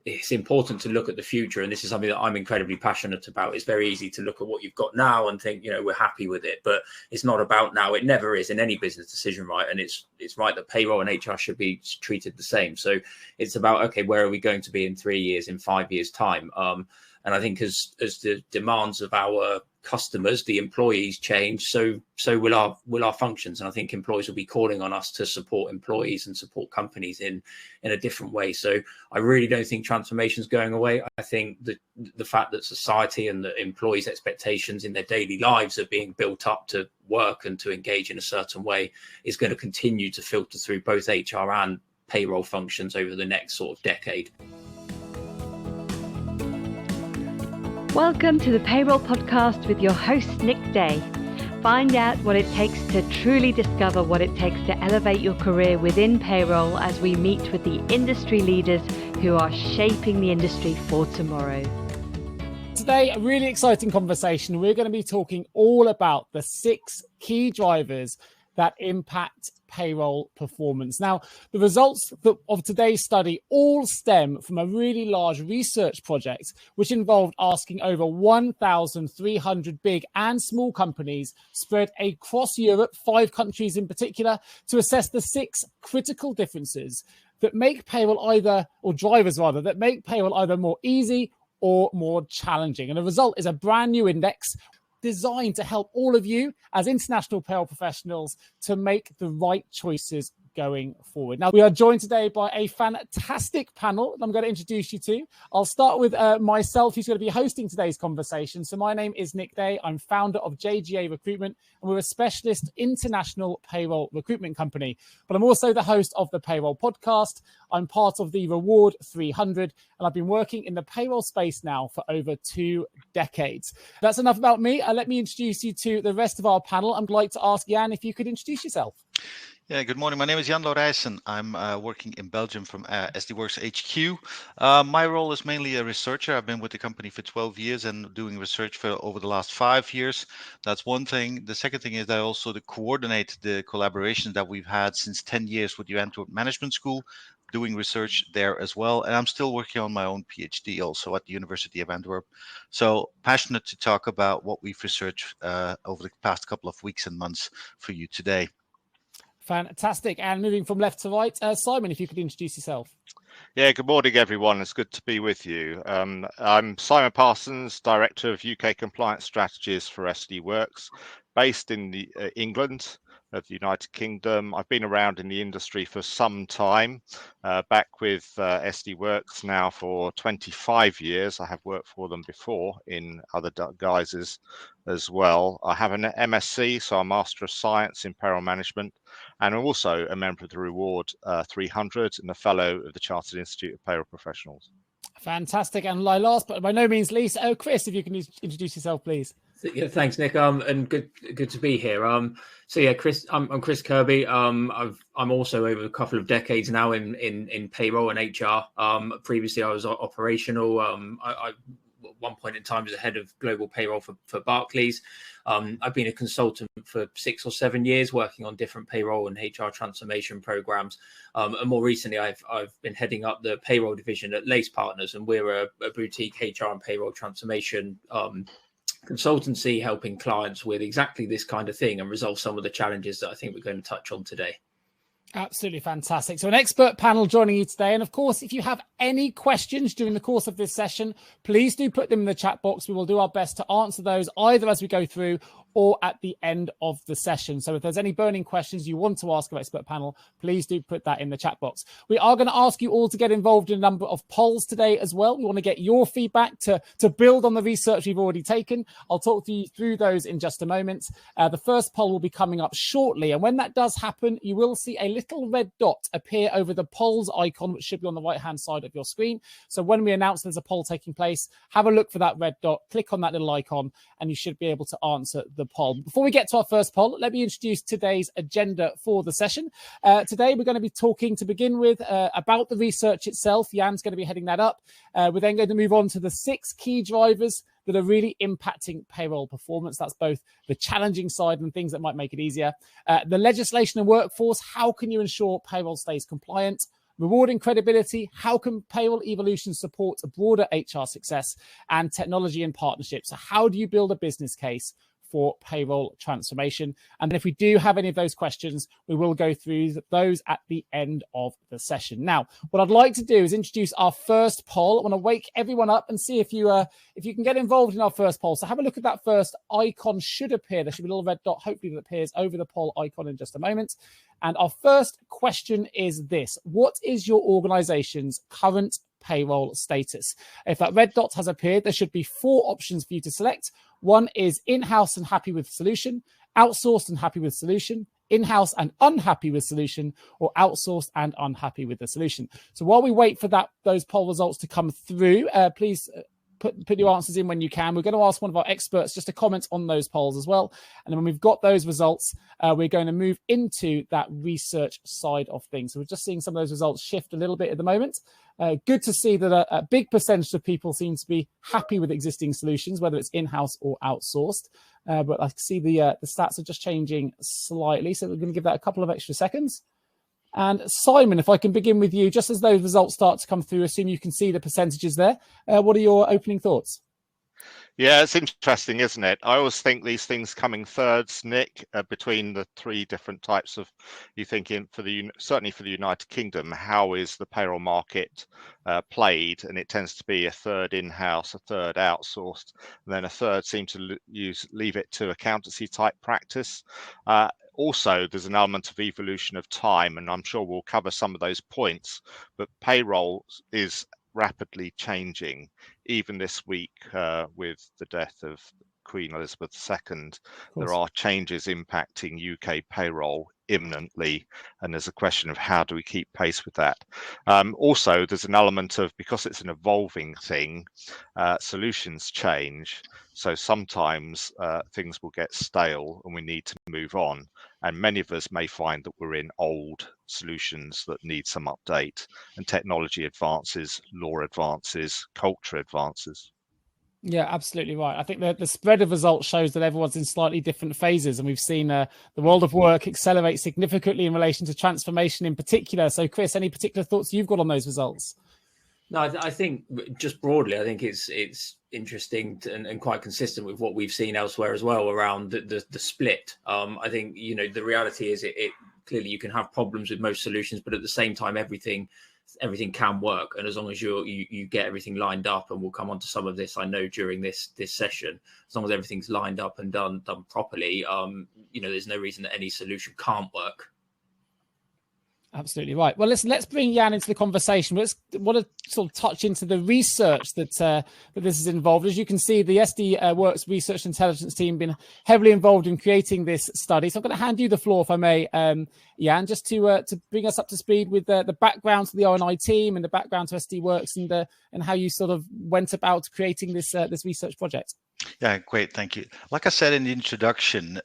it's important to look at the future, and this is something that I'm incredibly passionate about. It's very easy to look at what you've got now and think, we're happy with it, but it's not about now. It never is in any business decision, right? And it's right that payroll and HR should be treated the same. So it's about, okay, where are we going to be in 3 years, in 5 years time? And I think as the demands of our customers, the employees change, so will our functions. And I think employees will be calling on us to support employees and support companies in a different way. So I really don't think transformation is going away. I think the fact that society and the employees' expectations in their daily lives are being built up to work and to engage in a certain way is going to continue to filter through both HR and payroll functions over the next sort of decade. Welcome to the Payroll Podcast with your host, Nick Day. Find out what it takes to truly discover what it takes to elevate your career within payroll as we meet with the industry leaders who are shaping the industry for tomorrow. Today, a really exciting conversation. We're going to be talking all about the 6 key drivers that impact payroll performance. Now, the results of today's study all stem from a really large research project, which involved asking over 1,300 big and small companies spread across Europe, 5 countries in particular, to assess the 6 critical differences that make payroll that make payroll either more easy or more challenging. And the result is a brand new index designed to help all of you as international payroll professionals to make the right choices going forward. Now, we are joined today by a fantastic panel that I'm going to introduce you to. I'll start with myself, who's going to be hosting today's conversation. So my name is Nick Day. I'm founder of JGA Recruitment, and we're a specialist international payroll recruitment company. But I'm also the host of the Payroll Podcast. I'm part of the Reward 300, and I've been working in the payroll space now for over 2 decades. That's enough about me. Let me introduce you to the rest of our panel. I'd like to ask Jan if you could introduce yourself. Yeah, good morning. My name is Jan Laurijsen. I'm working in Belgium from SDWorks HQ. My role is mainly a researcher. I've been with the company for 12 years and doing research for over the last 5 years. That's one thing. The second thing is I also coordinate the collaborations that we've had since 10 years with the Antwerp Management School, doing research there as well. And I'm still working on my own PhD also at the University of Antwerp. So passionate to talk about what we've researched over the past couple of weeks and months for you today. Fantastic. And moving from left to right, Simon, if you could introduce yourself. Yeah, good morning, everyone. It's good to be with you. I'm Simon Parsons, Director of UK Compliance Strategies for SDWorks, based in England of the United Kingdom. I've been around in the industry for some time, back with SDWorks now for 25 years. I have worked for them before in other guises as well. I have an MSc, so a Master of Science in Payroll Management, and I'm also a member of the Reward 300 and a Fellow of the Chartered Institute of Payroll Professionals. Fantastic. And last but by no means least, Chris, if you can introduce yourself, please. Yeah, thanks, Nick. And good to be here. Chris, I'm Chris Kirby. I'm also over a couple of decades now in payroll and HR. Previously, I was operational. I at one point in time was the head of global payroll for Barclays. I've been a consultant for 6 or 7 years, working on different payroll and HR transformation programs. And more recently, I've been heading up the payroll division at Lace Partners, and we're a boutique HR and payroll transformation consultancy, helping clients with exactly this kind of thing and resolve some of the challenges that I think we're going to touch on today. Absolutely fantastic. So an expert panel joining you today. And of course, if you have any questions during the course of this session, please do put them in the chat box. We will do our best to answer those either as we go through or at the end of the session. So if there's any burning questions you want to ask of expert panel, please do put that in the chat box. We are going to ask you all to get involved in a number of polls today as well. We want to get your feedback to build on the research we've already taken. I'll talk to you through those in just a moment. The first poll will be coming up shortly. And when that does happen, you will see a little red dot appear over the polls icon, which should be on the right-hand side of your screen. So when we announce there's a poll taking place, have a look for that red dot, click on that little icon, and you should be able to answer the poll. Before we get to our first poll, let me introduce today's agenda for the session. Today, we're going to be talking to begin with about the research itself. Jan's going to be heading that up. We're then going to move on to the 6 key drivers that are really impacting payroll performance. That's both the challenging side and things that might make it easier. The legislation and workforce, how can you ensure payroll stays compliant? rewarding credibility, how can payroll evolution support a broader HR success, and technology and partnerships. So how do you build a business case for payroll transformation? And if we do have any of those questions, we will go through those at the end of the session. Now, what I'd like to do is introduce our first poll. I want to wake everyone up and see if you can get involved in our first poll. So have a look at that first icon. Should appear. There should be a little red dot, hopefully, that appears over the poll icon in just a moment. And our first question is this: what is your organization's current payroll status? If that red dot has appeared, there should be 4 options for you to select. One is in-house and happy with solution, outsourced and happy with solution, in-house and unhappy with solution, or outsourced and unhappy with the solution. So while we wait for those poll results to come through, please put your answers in when you can. We're going to ask one of our experts just to comment on those polls as well. And then when we've got those results, we're going to move into that research side of things. So we're just seeing some of those results shift a little bit at the moment. Good to see that a big percentage of people seem to be happy with existing solutions, whether it's in-house or outsourced. But I see the stats are just changing slightly. So we're going to give that a couple of extra seconds. And Simon, if I can begin with you, just as those results start to come through, assume you can see the percentages there. What are your opening thoughts? Yeah, it's interesting, isn't it? I always think these things come in thirds, Nick, between the 3 different types of, you think certainly for the United Kingdom, how is the payroll market played? And it tends to be a third in-house, a third outsourced, and then a third seem to leave it to accountancy type practice. Also, there's an element of evolution of time, and I'm sure we'll cover some of those points, but payroll is rapidly changing. Even this week, with the death of Queen Elizabeth II, there are changes impacting UK payroll imminently, and there's a question of how do we keep pace with that. Also, there's an element of, because it's an evolving thing, solutions change. So sometimes things will get stale and we need to move on. And many of us may find that we're in old solutions that need some update, and technology advances, law advances, culture advances. Yeah, absolutely right. I think the spread of results shows that everyone's in slightly different phases, and we've seen the world of work accelerate significantly in relation to transformation in particular. So, Chris, any particular thoughts you've got on those results? No, I think just broadly, I think it's interesting and quite consistent with what we've seen elsewhere as well around the split. I think, the reality is it clearly you can have problems with most solutions, but at the same time, everything can work. And as long as you get everything lined up, and we'll come on to some of this, I know, during this session, as long as everything's lined up and done properly, there's no reason that any solution can't work. Absolutely right. Well, let's bring Jan into the conversation. I want to sort of touch into the research that this is involved. As you can see, the SD Works Research Intelligence team been heavily involved in creating this study. So I'm going to hand you the floor, if I may, Jan, just to bring us up to speed with the background to the R&I team and the background to SD Works and how you sort of went about creating this research project. Yeah, great. Thank you. Like I said in the introduction,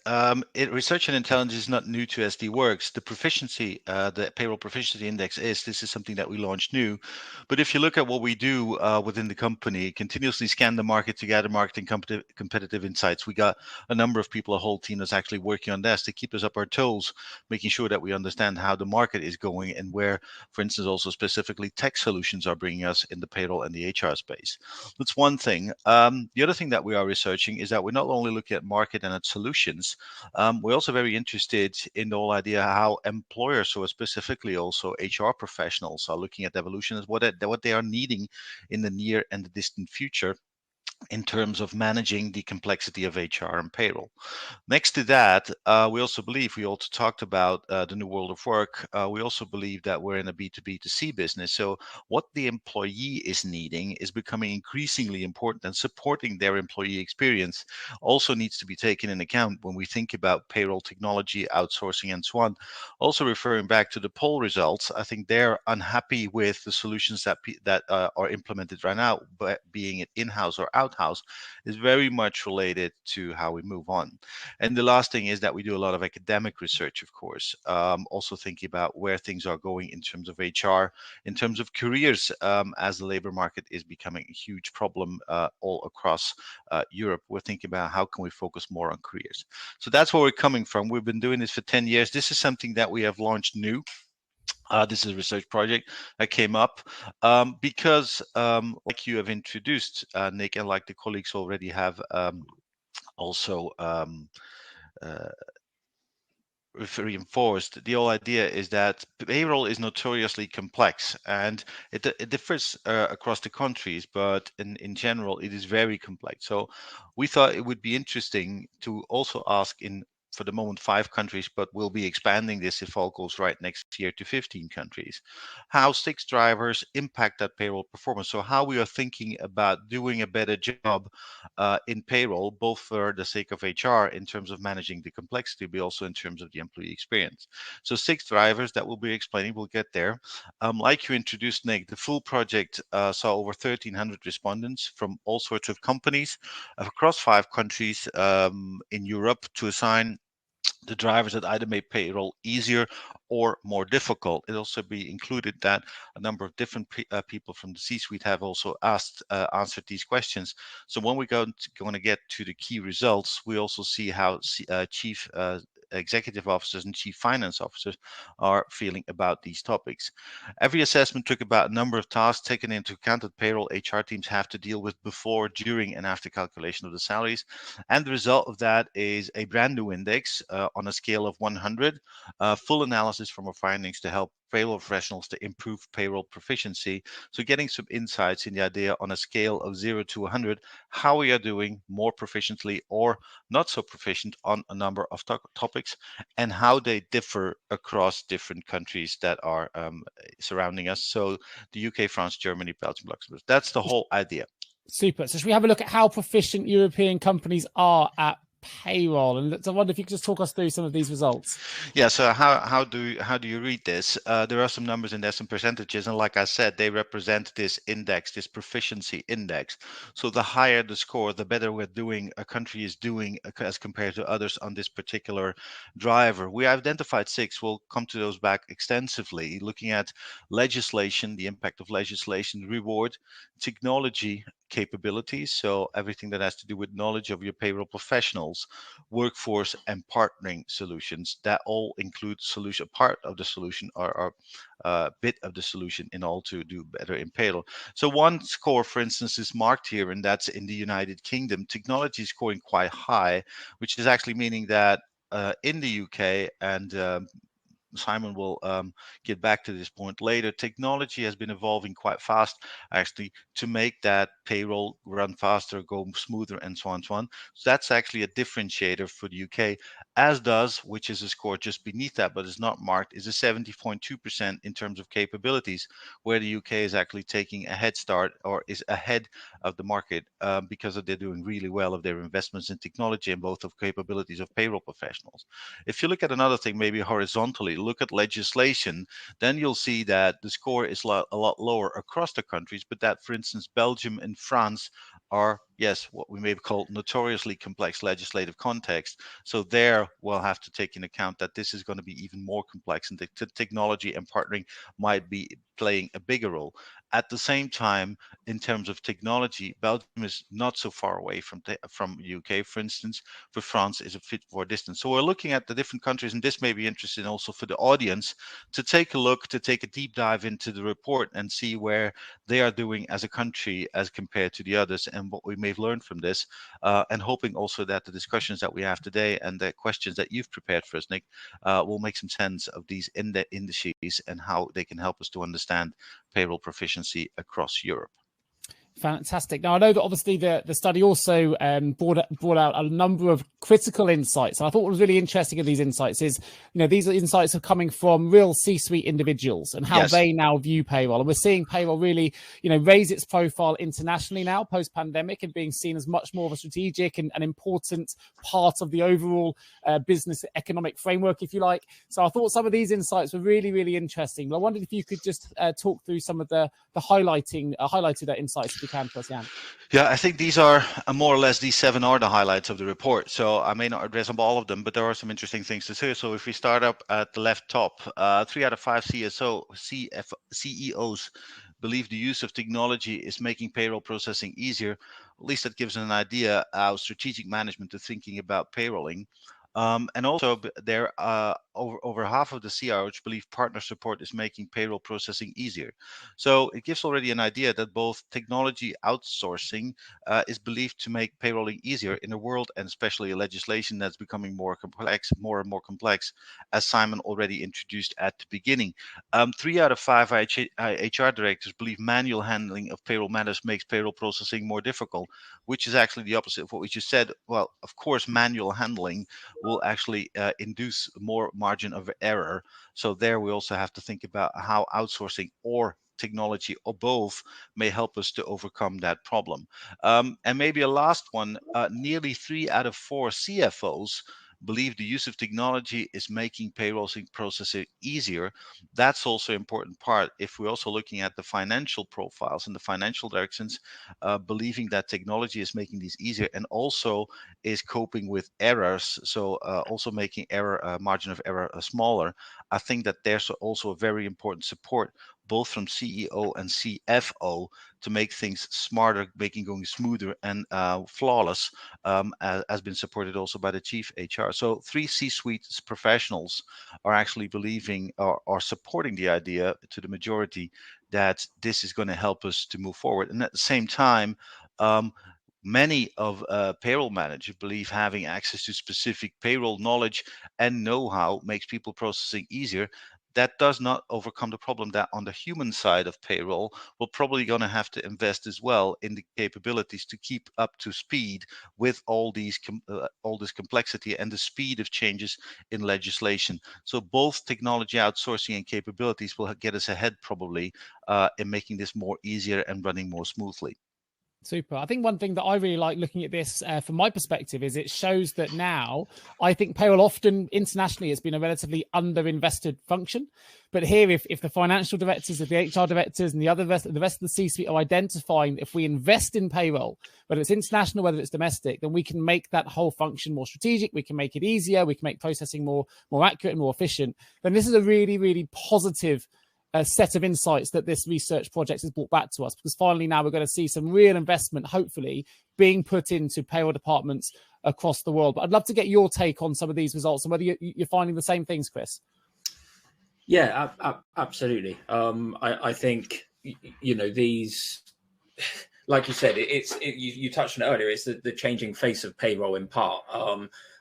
research and intelligence is not new to SD Works. The proficiency, the payroll proficiency index this is something that we launched new. But if you look at what we do within the company, continuously scan the market to gather market and competitive insights. We got a number of people, a whole team that's actually working on this to keep us up our toes, making sure that we understand how the market is going and where, for instance, also specifically tech solutions are bringing us in the payroll and the HR space. That's one thing. The other thing that we are researching is that we're not only looking at market and at solutions, we're also very interested in the whole idea how employers, so specifically also HR professionals, are looking at the evolution as what they are needing in the near and the distant future in terms of managing the complexity of HR and payroll. Next to that, we also talked about the new world of work. We also believe that we're in a B2B2C business. So what the employee is needing is becoming increasingly important, and supporting their employee experience also needs to be taken in account when we think about payroll technology, outsourcing, and so on. Also referring back to the poll results, I think they're unhappy with the solutions that are implemented right now, but being it in-house or out-house, is very much related to how we move on. And the last thing is that we do a lot of academic research, of course, also thinking about where things are going in terms of HR, in terms of careers, as the labor market is becoming a huge problem all across Europe. We're thinking about how can we focus more on careers. So that's where we're coming from. We've been doing this for 10 years. This is something that we have launched new. This is a research project that came up because, like you have introduced, Nick, and like the colleagues already have also uh, reinforced, the whole idea is that payroll is notoriously complex, and it differs across the countries, but in general it is very complex. So we thought it would be interesting to also ask, in for the moment 5 countries, but we'll be expanding this if all goes right next year to 15 countries, how 6 drivers impact that payroll performance. So how we are thinking about doing a better job in payroll, both for the sake of HR in terms of managing the complexity, but also in terms of the employee experience. So 6 drivers that we'll be explaining, we'll get there. Like you introduced, Nick, the full project saw over 1,300 respondents from all sorts of companies across 5 countries in Europe to assign the drivers that either made payroll easier or more difficult. It also be included that a number of different people from the C-suite have also answered these questions. So when we going to get to the key results, we also see how chief executive officers and chief finance officers are feeling about these topics. Every assessment took about a number of tasks taken into account that payroll HR teams have to deal with before, during, and after calculation of the salaries. And the result of that is a brand new index on a scale of 100, full analysis from our findings to help payroll professionals to improve payroll proficiency. So getting some insights in the idea on a scale of 0 to 100, how we are doing more proficiently or not so proficient on a number of topics, and how they differ across different countries that are surrounding us. So the UK, France, Germany, Belgium, Luxembourg. That's the whole idea. Super. So should we have a look at how proficient European companies are at payroll? And I wonder if you could just talk us through some of these results. Yeah. So how do you read this? There are some numbers and there's some percentages, and like I said, they represent this index, this proficiency index. So the higher the score, the better we're doing. A country is doing as compared to others on this particular driver. We identified 6. We'll come to those back extensively, looking at legislation, the impact of legislation, reward, technology, capabilities, so everything that has to do with knowledge of your payroll professionals, workforce, and partnering solutions. That all include solution, part of the solution, or bit of the solution in all to do better in payroll. So one score, for instance, is marked here, and that's in the United Kingdom. Technology is scoring quite high, which is actually meaning that in the UK, and Simon will get back to this point later, technology has been evolving quite fast, actually, to make that payroll run faster, go smoother, and so on and so on. So that's actually a differentiator for the UK, as does, which is a score just beneath that, but is not marked, is a 70.2% in terms of capabilities, where the UK is actually taking a head start, or is ahead of the market because they're doing really well of their investments in technology and both of capabilities of payroll professionals. If you look at another thing, maybe horizontally, look at legislation, then you'll see that the score is a lot lower across the countries, but that, for instance, Belgium and France are, yes, what we may call notoriously complex legislative context. So there we'll have to take into account that this is going to be even more complex, and the technology and partnering might be playing a bigger role. At the same time, in terms of technology, Belgium is not so far away from UK, for instance. For France is a bit more distant. So we're looking at the different countries, and this may be interesting also for the audience to take a look, to take a deep dive into the report and see where they are doing as a country as compared to the others, and what we may have learned from this, and hoping also that the discussions that we have today and the questions that you've prepared for us, Nick, will make some sense of these indices and how they can help us to understand payroll proficiency across Europe. Fantastic. Now, I know that obviously the study also brought out a number of critical insights. And I thought what was really interesting of these insights is, these insights are coming from real C-suite individuals and how they now view payroll. And we're seeing payroll really, raise its profile internationally now post-pandemic, and being seen as much more of a strategic and an important part of the overall business economic framework, if you like. So I thought some of these insights were really, really interesting. But I wondered if you could just talk through some of the highlighted insights. Can for us, Jan. Yeah, I think these are more or less, these 7 are the highlights of the report. So I may not address all of them, but there are some interesting things to say. So if we start up at the left top, 3 out of 5 CEOs believe the use of technology is making payroll processing easier. At least that gives an idea how strategic management is thinking about payrolling. And also there over half of the CROs believe partner support is making payroll processing easier. So it gives already an idea that both technology outsourcing is believed to make payrolling easier in a world, and especially a legislation that's becoming more and more complex, as Simon already introduced at the beginning. 3 out of 5 HR directors believe manual handling of payroll matters makes payroll processing more difficult, which is actually the opposite of what we just said. Well, of course, manual handling will actually induce more margin of error. So there we also have to think about how outsourcing or technology or both may help us to overcome that problem. And maybe a last one, nearly 3 out of 4 CFOs believe the use of technology is making payroll processing easier. That's also an important part. If we're also looking at the financial profiles and the financial directions, believing that technology is making these easier and also is coping with errors, so also making margin of error smaller. I think that there's also a very important support both from CEO and CFO to make things smarter, making going smoother and flawless, has been supported also by the chief HR. So 3 C-suite professionals are actually believing or supporting the idea to the majority that this is going to help us to move forward. And at the same time, many of payroll managers believe having access to specific payroll knowledge and know-how makes people processing easier. That does not overcome the problem that on the human side of payroll, we're probably going to have to invest as well in the capabilities to keep up to speed with all this complexity and the speed of changes in legislation. So both technology outsourcing and capabilities will get us ahead probably in making this more easier and running more smoothly. Super. I think one thing that I really like looking at this from my perspective is it shows that now I think payroll often internationally has been a relatively underinvested function. But here, if the financial directors, if the HR directors and the rest of the C-suite are identifying if we invest in payroll, whether it's international, whether it's domestic, then we can make that whole function more strategic. We can make it easier. We can make processing more accurate and more efficient. Then this is a really, really positive set of insights that this research project has brought back to us, because finally now we're going to see some real investment, hopefully, being put into payroll departments across the world. But I'd love to get your take on some of these results and whether you're finding the same things, Chris. Yeah, absolutely. I think, these, like you said, you touched on it earlier, it's the changing face of payroll in part.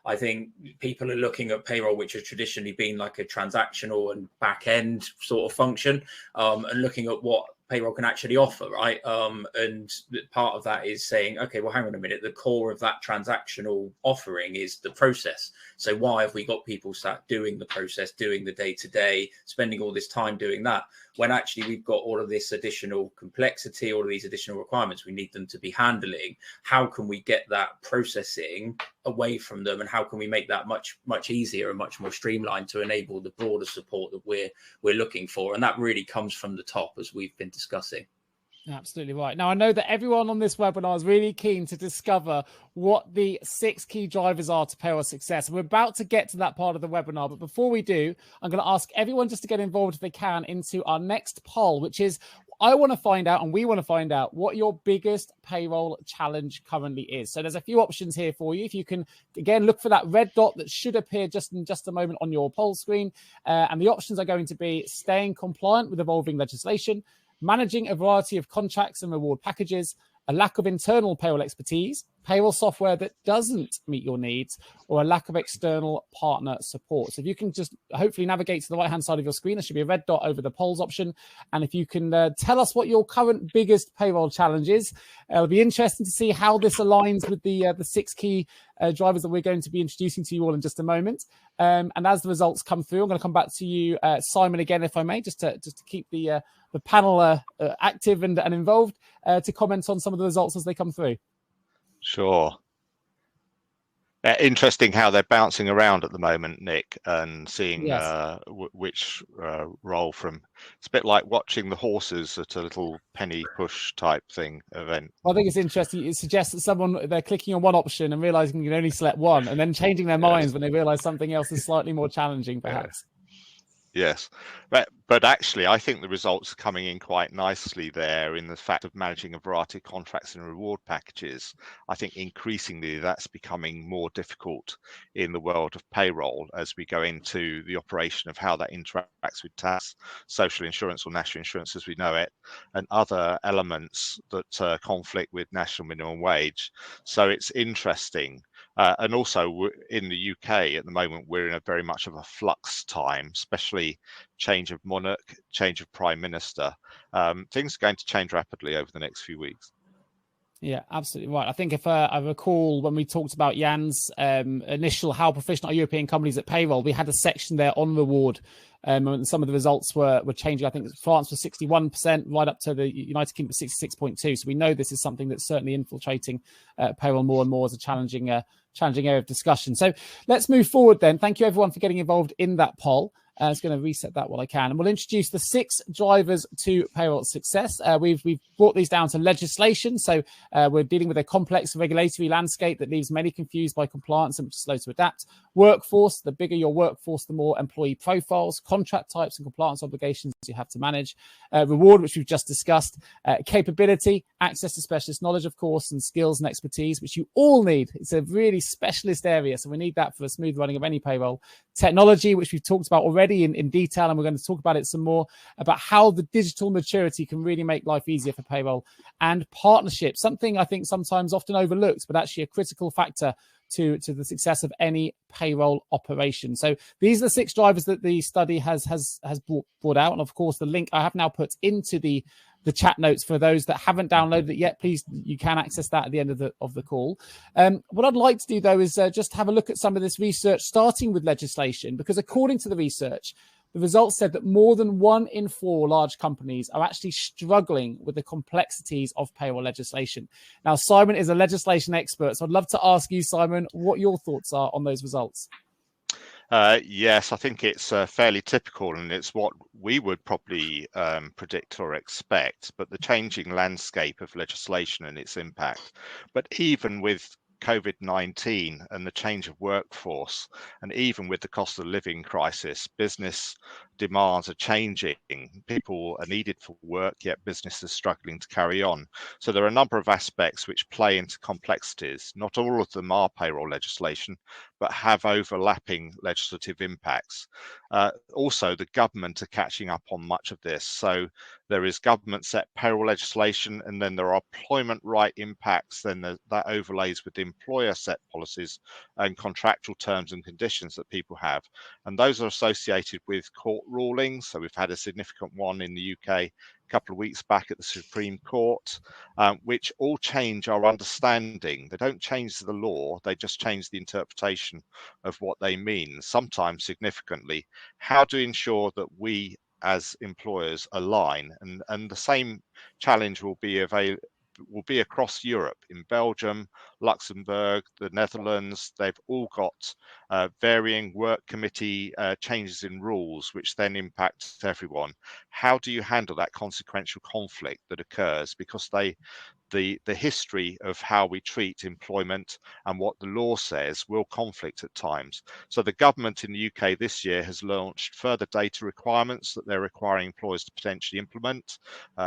I think people are looking at payroll, which has traditionally been like a transactional and back end sort of function, and looking at what payroll can actually offer, right? And part of that is saying, okay, well, hang on a minute, the core of that transactional offering is the process. So why have we got people sat doing the process, doing the day-to-day, spending all this time doing that, when actually we've got all of this additional complexity, all of these additional requirements we need them to be handling? How can we get that processing away from them, and how can we make that much easier and much more streamlined to enable the broader support that we're looking for? And that really comes from the top, as we've been discussing. Absolutely right. Now, I know that everyone on this webinar is really keen to discover what the 6 key drivers are to payroll success. We're about to get to that part of the webinar, but before we do, I'm going to ask everyone just to get involved if they can into our next poll, which is, I want to find out, and we want to find out, what your biggest payroll challenge currently is. So there's a few options here for you. If you can, again, look for that red dot that should appear just in just a moment on your poll screen. And the options are going to be staying compliant with evolving legislation, managing a variety of contracts and reward packages, a lack of internal payroll expertise, payroll software that doesn't meet your needs, or a lack of external partner support. So if you can just hopefully navigate to the right-hand side of your screen, there should be a red dot over the polls option. And if you can tell us what your current biggest payroll challenge is, it'll be interesting to see how this aligns with the 6 key drivers that we're going to be introducing to you all in just a moment. And as the results come through, I'm going to come back to you, Simon, again, if I may, just to keep the panel active and involved, to comment on some of the results as they come through. Sure. Interesting how they're bouncing around at the moment, Nick, and seeing which role from. It's a bit like watching the horses at a little penny push type thing event. Well, I think it's interesting. It suggests that they're clicking on one option and realizing you can only select one, and then changing their minds when they realize something else is slightly more challenging, perhaps. Yes, but actually, I think the results are coming in quite nicely there in the fact of managing a variety of contracts and reward packages. I think increasingly that's becoming more difficult in the world of payroll as we go into the operation of how that interacts with tax, social insurance or national insurance as we know it, and other elements that conflict with national minimum wage. So it's interesting. And also in the UK at the moment, we're in a very much of a flux time, especially change of monarch, change of prime minister. Things are going to change rapidly over the next few weeks. Yeah, absolutely right. I think if I recall when we talked about Jan's initial how proficient are European companies at payroll, we had a section there on reward. And some of the results were changing. I think France was 61%, right up to the United Kingdom 66.2. So we know this is something that's certainly infiltrating payroll more and more as a challenging area of discussion. So let's move forward then. Thank you everyone for getting involved in that poll. I was going to reset that while I can. And we'll introduce the 6 drivers to payroll success. We've brought these down to legislation. So we're dealing with a complex regulatory landscape that leaves many confused by compliance and slow to adapt. Workforce, the bigger your workforce, the more employee profiles, contract types and compliance obligations you have to manage. Reward, which we've just discussed. Capability, access to specialist knowledge, of course, and skills and expertise, which you all need. It's a really specialist area. So we need that for the smooth running of any payroll. Technology, which we've talked about already in detail, and we're going to talk about it some more, about how the digital maturity can really make life easier for payroll. And partnership, something I think sometimes often overlooked, but actually a critical factor to the success of any payroll operation. So these are the 6 drivers that the study has brought out. And of course, the link I have now put into the chat notes for those that haven't downloaded it yet. Please, you can access that at the end of the call. What I'd like to do, though, is just have a look at some of this research, starting with legislation, because according to the research, the results said that more than 1 in 4 large companies are actually struggling with the complexities of payroll legislation. Now, Simon is a legislation expert, so I'd love to ask you, Simon, what your thoughts are on those results. Yes, I think it's fairly typical, and it's what we would probably predict or expect, but the changing landscape of legislation and its impact. But even with COVID-19 and the change of workforce, and even with the cost of living crisis, business demands are changing. People are needed for work, yet business is struggling to carry on. So there are a number of aspects which play into complexities. Not all of them are payroll legislation, but have overlapping legislative impacts. Also, the government are catching up on much of this. So there is government set payroll legislation, and then there are employment right impacts, then that overlays with employer set policies and contractual terms and conditions that people have. And those are associated with court rulings. So we've had a significant one in the UK a couple of weeks back at the Supreme Court, which all change our understanding. They don't change the law, they just change the interpretation of what they mean, sometimes significantly. How to ensure that we as employers align, and the same challenge will be across Europe. In Belgium, Luxembourg, the Netherlands, they've all got varying work committee changes in rules, which then impact everyone. How do you handle that consequential conflict that occurs? Because the history of how we treat employment and what the law says will conflict at times. So the government in the UK this year has launched further data requirements that they're requiring employers to potentially implement,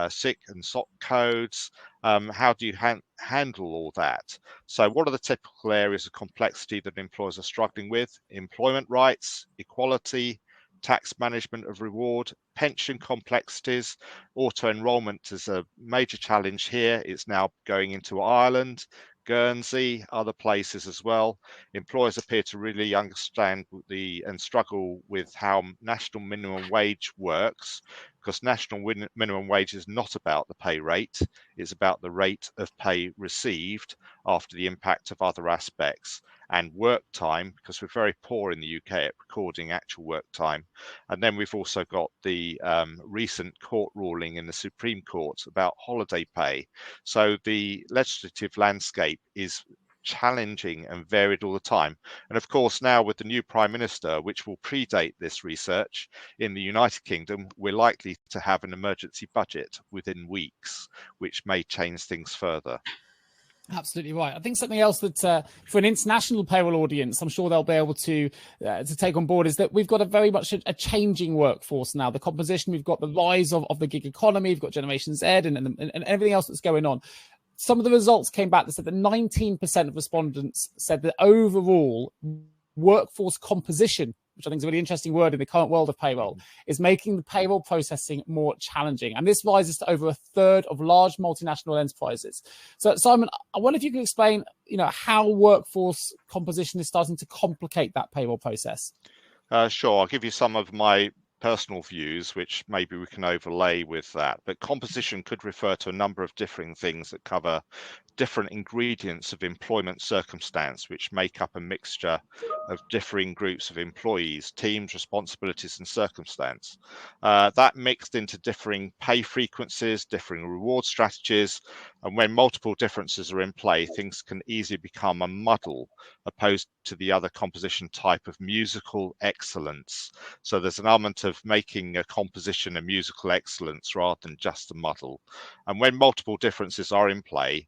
SIC and SOC codes. How do you handle all that? So what are the typical areas of complexity that employers are struggling with? Employment rights, equality, tax management of reward, pension complexities. Auto enrolment is a major challenge here. It's now going into Ireland, Guernsey, other places as well. Employers appear to really understand and struggle with how national minimum wage works, because national minimum wage is not about the pay rate, it's about the rate of pay received after the impact of other aspects. And work time, because we're very poor in the UK at recording actual work time. And then we've also got the recent court ruling in the Supreme Court about holiday pay. So the legislative landscape is challenging and varied all the time. And of course, now with the new Prime Minister, which will predate this research in the United Kingdom, we're likely to have an emergency budget within weeks, which may change things further. Absolutely right. I think something else that for an international payroll audience, I'm sure they'll be able to take on board is that we've got a very much a changing workforce now. The composition, we've got the rise of the gig economy, we've got Generation Z and everything else that's going on. Some of the results came back that said that 19% of respondents said that overall workforce composition, which I think is a really interesting word in the current world of payroll, is making the payroll processing more challenging. And this rises to over a third of large multinational enterprises. So, Simon, I wonder if you could explain, how workforce composition is starting to complicate that payroll process. Sure, I'll give you some of my personal views, which maybe we can overlay with that. But composition could refer to a number of differing things that cover different ingredients of employment circumstance, which make up a mixture of differing groups of employees, teams, responsibilities, and circumstance. That mixed into differing pay frequencies, differing reward strategies, and when multiple differences are in play, things can easily become a muddle opposed to the other composition type of musical excellence. So there's an element of making a composition a musical excellence rather than just a muddle. And when multiple differences are in play,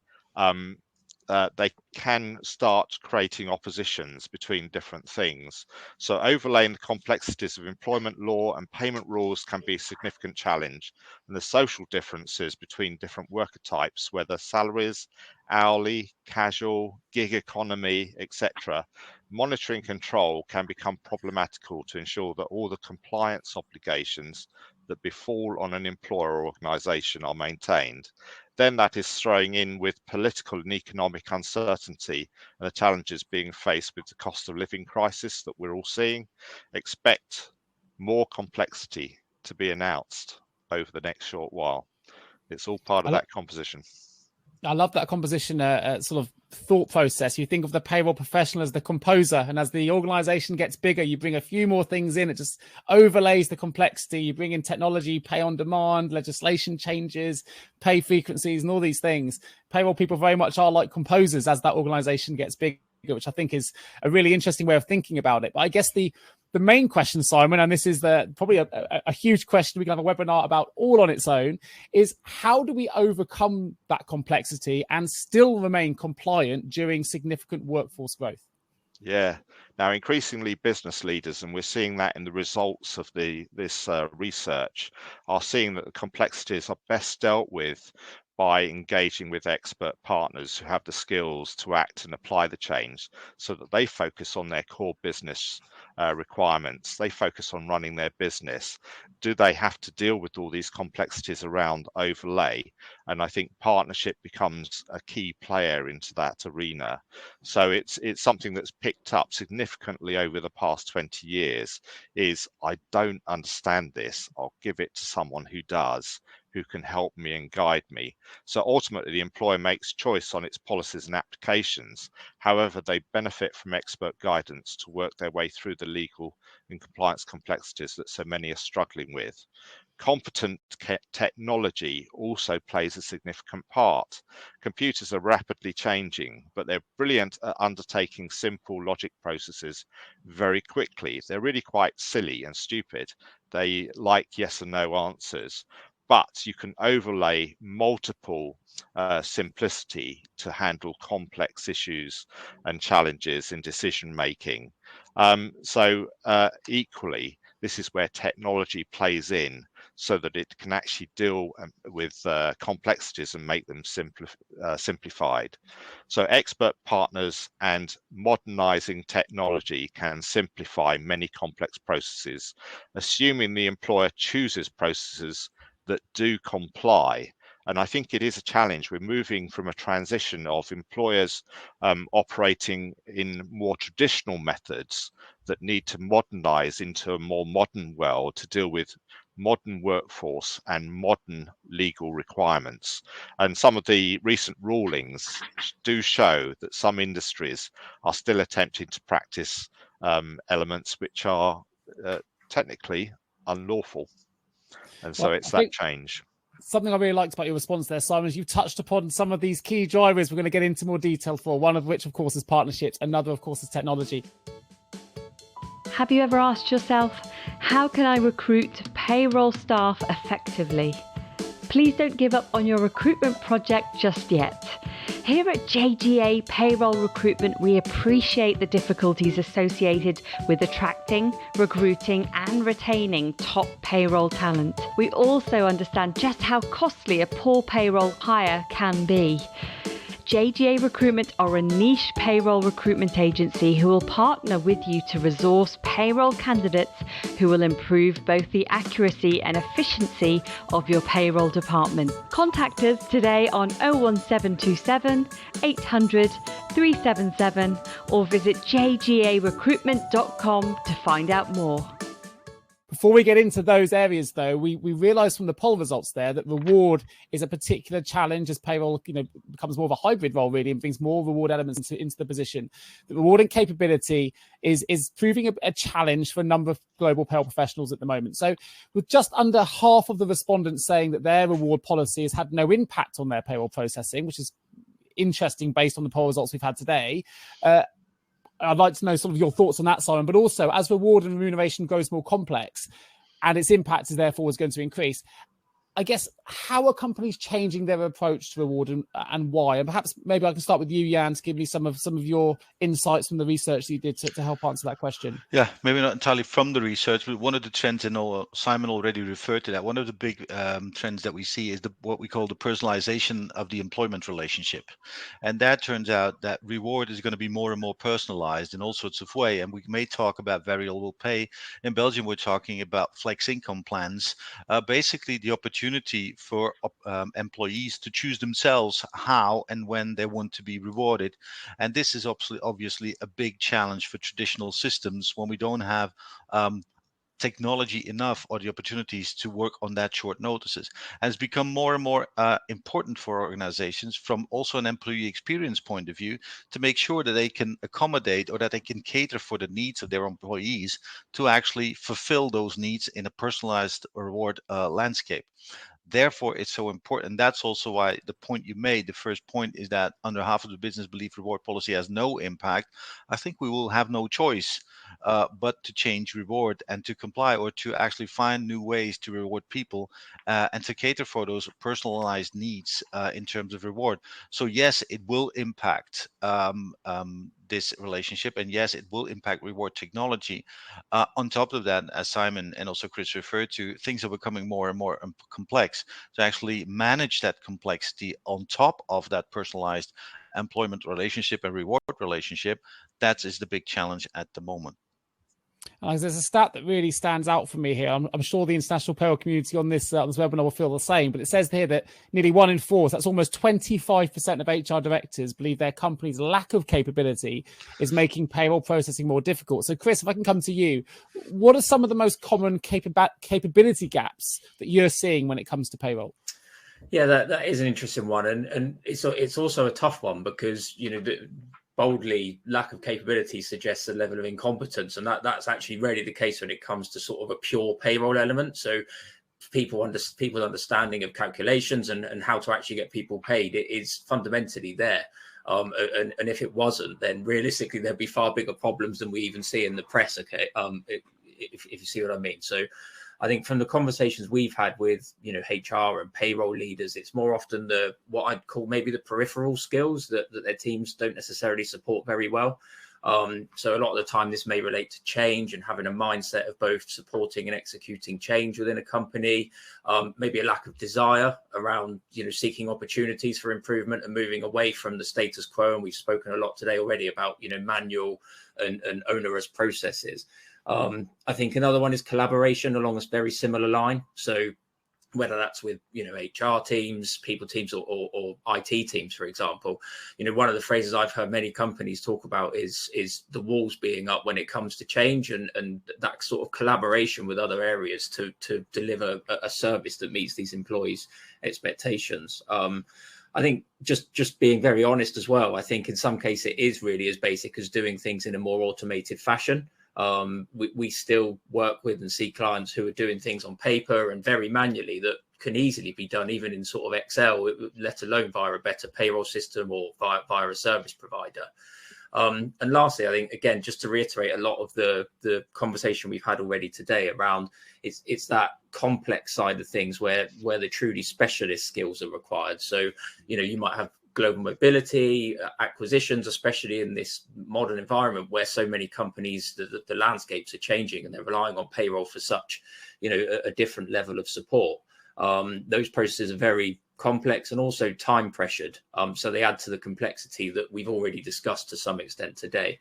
they can start creating oppositions between different things. So overlaying the complexities of employment law and payment rules can be a significant challenge. And the social differences between different worker types, whether salaries, hourly, casual, gig economy, etc., monitoring control can become problematical to ensure that all the compliance obligations that befall on an employer or organization are maintained. Then that is throwing in with political and economic uncertainty and the challenges being faced with the cost of living crisis that we're all seeing. Expect more complexity to be announced over the next short while. It's all part of that composition. I love that composition sort of thought process. You think of the payroll professional as the composer, and as the organization gets bigger, you bring a few more things in. It just overlays the complexity. You bring in technology, pay on demand, legislation changes, pay frequencies, and all these things. Payroll people very much are like composers as that organization gets bigger, which I think is a really interesting way of thinking about it. But I guess the main question, Simon, and this is probably a huge question we can have a webinar about all on its own, is how do we overcome that complexity and still remain compliant during significant workforce growth? Yeah. Now, increasingly business leaders, and we're seeing that in the results of this research, are seeing that the complexities are best dealt with by engaging with expert partners who have the skills to act and apply the change so that they focus on their core business requirements. They focus on running their business. Do they have to deal with all these complexities around overlay? And I think partnership becomes a key player into that arena. So it's something that's picked up significantly over the past 20 years is, I don't understand this. I'll give it to someone who does, who can help me and guide me. So ultimately, the employer makes choice on its policies and applications. However, they benefit from expert guidance to work their way through the legal and compliance complexities that so many are struggling with. Competent technology also plays a significant part. Computers are rapidly changing, but they're brilliant at undertaking simple logic processes very quickly. They're really quite silly and stupid. They like yes and no answers. But you can overlay multiple simplicity to handle complex issues and challenges in decision making. Equally, this is where technology plays in so that it can actually deal with complexities and make them simplified. So expert partners and modernizing technology can simplify many complex processes, assuming the employer chooses processes that do comply. And I think it is a challenge. We're moving from a transition of employers operating in more traditional methods that need to modernize into a more modern world to deal with modern workforce and modern legal requirements. And some of the recent rulings do show that some industries are still attempting to practice elements which are technically unlawful. And so it's that change. Something I really liked about your response there, Simon, is you've touched upon some of these key drivers we're going to get into more detail for, one of which, of course, is partnerships. Another, of course, is technology. Have you ever asked yourself, how can I recruit payroll staff effectively? Please don't give up on your recruitment project just yet. Here at JGA Payroll Recruitment, we appreciate the difficulties associated with attracting, recruiting and retaining top payroll talent. We also understand just how costly a poor payroll hire can be. JGA Recruitment are a niche payroll recruitment agency who will partner with you to resource payroll candidates who will improve both the accuracy and efficiency of your payroll department. Contact us today on 01727 800 377 or visit jgarecruitment.com to find out more. Before we get into those areas, though, we realised from the poll results there that reward is a particular challenge as payroll, becomes more of a hybrid role really and brings more reward elements into the position. The reward and capability is proving a challenge for a number of global payroll professionals at the moment. So with just under half of the respondents saying that their reward policy has had no impact on their payroll processing, which is interesting based on the poll results we've had today. I'd like to know sort of your thoughts on that, Simon, but also as reward and remuneration grows more complex and its impact is therefore going to increase, I guess, how are companies changing their approach to reward and why? And perhaps maybe I can start with you, Jan, to give me some of your insights from the research that you did to help answer that question. Yeah, maybe not entirely from the research, but one of the trends, and Simon already referred to that, one of the big trends that we see is what we call the personalization of the employment relationship. And that turns out that reward is going to be more and more personalized in all sorts of ways. And we may talk about variable pay. In Belgium, we're talking about flex income plans, basically the opportunity for employees to choose themselves how and when they want to be rewarded. And this is obviously a big challenge for traditional systems when we don't have technology enough or the opportunities to work on that short notices. And it's become more and more important for organizations from also an employee experience point of view to make sure that they can accommodate or that they can cater for the needs of their employees to actually fulfill those needs in a personalized reward landscape. Therefore, it's so important. That's also why the point you made, the first point, is that under half of the business believe reward policy has no impact. I think we will have no choice but to change reward and to comply or to actually find new ways to reward people and to cater for those personalized needs in terms of reward. So yes, it will impact this relationship, and yes, it will impact reward technology. On top of that, as Simon and also Chris referred to, things are becoming more and more complex. To actually manage that complexity on top of that personalized employment relationship and reward relationship, that is the big challenge at the moment. There's a stat that really stands out for me here. I'm sure the international payroll community on this webinar will feel the same, but it says here that nearly 1 in 4, so that's almost 25% of HR directors believe their company's lack of capability is making payroll processing more difficult. So Chris, if I can come to you, what are some of the most common capability gaps that you're seeing when it comes to payroll? Yeah, that is an interesting one. And it's also a tough one because, boldly, lack of capability suggests a level of incompetence, and that's actually rarely the case when it comes to sort of a pure payroll element. So people's understanding of calculations and how to actually get people paid, it is fundamentally there. And if it wasn't, then realistically there'd be far bigger problems than we even see in the press. Okay, if you see what I mean. So I think from the conversations we've had with, HR and payroll leaders, it's more often what I'd call maybe the peripheral skills that their teams don't necessarily support very well. So a lot of the time this may relate to change and having a mindset of both supporting and executing change within a company, maybe a lack of desire around, seeking opportunities for improvement and moving away from the status quo. And we've spoken a lot today already about, manual and onerous processes. I think another one is collaboration along a very similar line. So whether that's with, HR teams, people teams, or IT teams, for example, one of the phrases I've heard many companies talk about is the walls being up when it comes to change and that sort of collaboration with other areas to deliver a service that meets these employees' expectations. I think just being very honest as well, I think in some cases it is really as basic as doing things in a more automated fashion. We still work with and see clients who are doing things on paper and very manually that can easily be done even in sort of Excel, let alone via a better payroll system or via a service provider. And lastly, I think, again, just to reiterate a lot of the conversation we've had already today around it's that complex side of things where the truly specialist skills are required. So, you might have global mobility, acquisitions, especially in this modern environment where so many companies, the landscapes are changing and they're relying on payroll for such, a different level of support. Those processes are very complex and also time pressured. So they add to the complexity that we've already discussed to some extent today.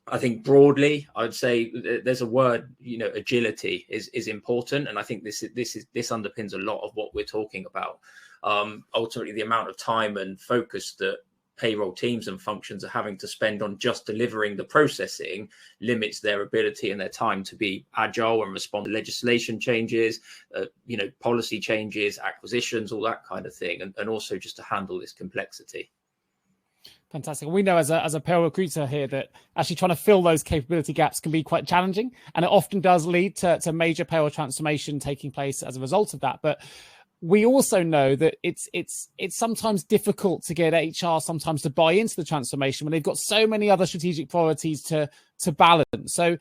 I think broadly, I would say there's a word, agility is important. And I think this underpins a lot of what we're talking about. Ultimately, the amount of time and focus that payroll teams and functions are having to spend on just delivering the processing limits their ability and their time to be agile and respond to legislation changes, policy changes, acquisitions, all that kind of thing, and also just to handle this complexity. Fantastic. We know as a payroll recruiter here that actually trying to fill those capability gaps can be quite challenging, and it often does lead to major payroll transformation taking place as a result of that. But we also know that it's sometimes difficult to get HR sometimes to buy into the transformation when they've got so many other strategic priorities to balance. So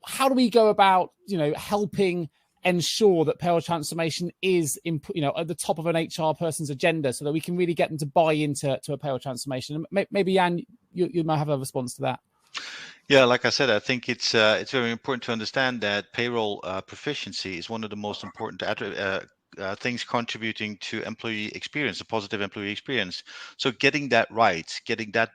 how do we go about, helping ensure that payroll transformation is at the top of an HR person's agenda so that we can really get them to buy into a payroll transformation? And maybe, Jan, you might have a response to that. Yeah, like I said, I think it's very important to understand that payroll proficiency is one of the most important things contributing to employee experience, a positive employee experience. So getting that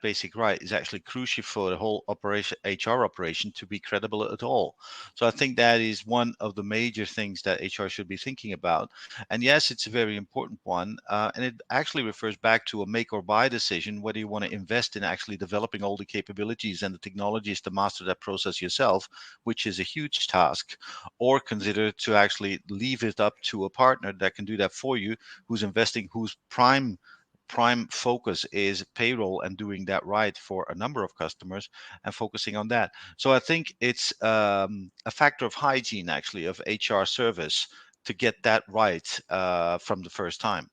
basic right is actually crucial for the whole HR operation to be credible at all. So I think that is one of the major things that HR should be thinking about. And yes, it's a very important one. And it actually refers back to a make or buy decision, whether you want to invest in actually developing all the capabilities and the technologies to master that process yourself, which is a huge task, or consider to actually leave it up to a partner that can do that for you, who's investing, whose prime focus is payroll and doing that right for a number of customers and focusing on that. So I think it's a factor of hygiene, actually, of HR service to get that right from the first time.